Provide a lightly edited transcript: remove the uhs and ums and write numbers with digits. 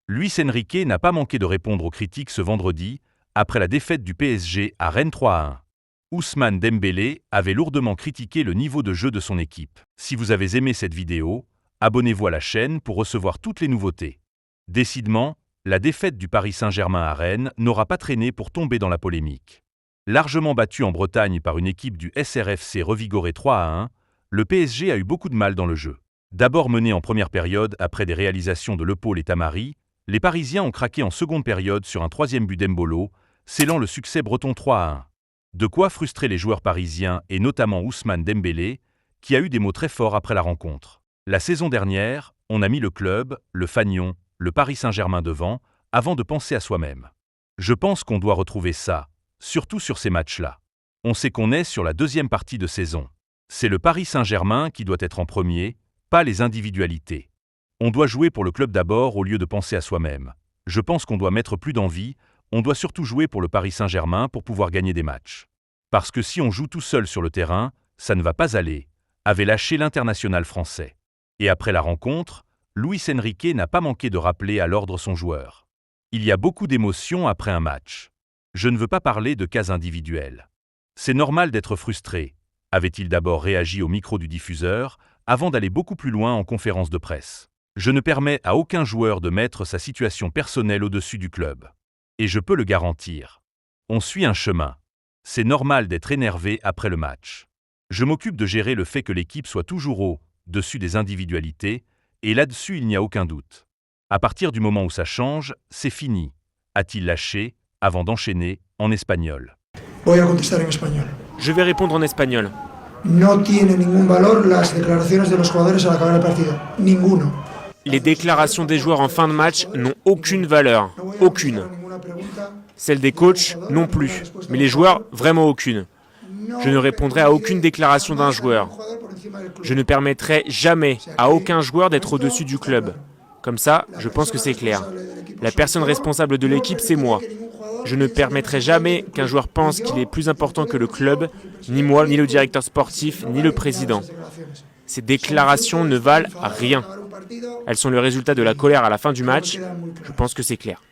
Luis Enrique n'a pas manqué de répondre aux critiques ce vendredi, après la défaite du PSG à Rennes 3-1. Ousmane Dembélé avait lourdement critiqué le niveau de jeu de son équipe. Si vous avez aimé cette vidéo, abonnez-vous à la chaîne pour recevoir toutes les nouveautés. Décidément, la défaite du Paris Saint-Germain à Rennes n'aura pas traîné pour tomber dans la polémique. Largement battu en Bretagne par une équipe du SRFC revigoré 3-1, le PSG a eu beaucoup de mal dans le jeu. D'abord mené en première période après des réalisations de Lepol et Tamari, les Parisiens ont craqué en seconde période sur un troisième but d'Embolo, scellant le succès breton 3-1. De quoi frustrer les joueurs parisiens et notamment Ousmane Dembélé, qui a eu des mots très forts après la rencontre. La saison dernière, on a mis le club, le fanion, le Paris Saint-Germain devant, avant de penser à soi-même. Je pense qu'on doit retrouver ça, surtout sur ces matchs-là. On sait qu'on est sur la deuxième partie de saison. C'est le Paris Saint-Germain qui doit être en premier, pas les individualités. On doit jouer pour le club d'abord au lieu de penser à soi-même. Je pense qu'on doit mettre plus d'envie, on doit surtout jouer pour le Paris Saint-Germain pour pouvoir gagner des matchs. Parce que si on joue tout seul sur le terrain, ça ne va pas aller, avait lâché l'international français. Et après la rencontre, Luis Enrique n'a pas manqué de rappeler à l'ordre son joueur. Il y a beaucoup d'émotions après un match. Je ne veux pas parler de cas individuels. C'est normal d'être frustré, avait-il d'abord réagi au micro du diffuseur, avant d'aller beaucoup plus loin en conférence de presse. Je ne permets à aucun joueur de mettre sa situation personnelle au-dessus du club. Et je peux le garantir. On suit un chemin. C'est normal d'être énervé après le match. Je m'occupe de gérer le fait que l'équipe soit toujours au-dessus des individualités, et là-dessus il n'y a aucun doute. À partir du moment où ça change, c'est fini, a-t-il lâché, avant d'enchaîner en espagnol. Voy a contestar en español. Je vais répondre en espagnol. No tiene ningún valor las declaraciones de los jugadores al acabar el partido. Ninguno. Les déclarations des joueurs en fin de match n'ont aucune valeur. Aucune. Celles des coachs, non plus. Mais les joueurs, vraiment aucune. Je ne répondrai à aucune déclaration d'un joueur. Je ne permettrai jamais à aucun joueur d'être au-dessus du club. Comme ça, je pense que c'est clair. La personne responsable de l'équipe, c'est moi. Je ne permettrai jamais qu'un joueur pense qu'il est plus important que le club, ni moi, ni le directeur sportif, ni le président. Ces déclarations ne valent rien. Elles sont le résultat de la colère à la fin du match. Je pense que c'est clair.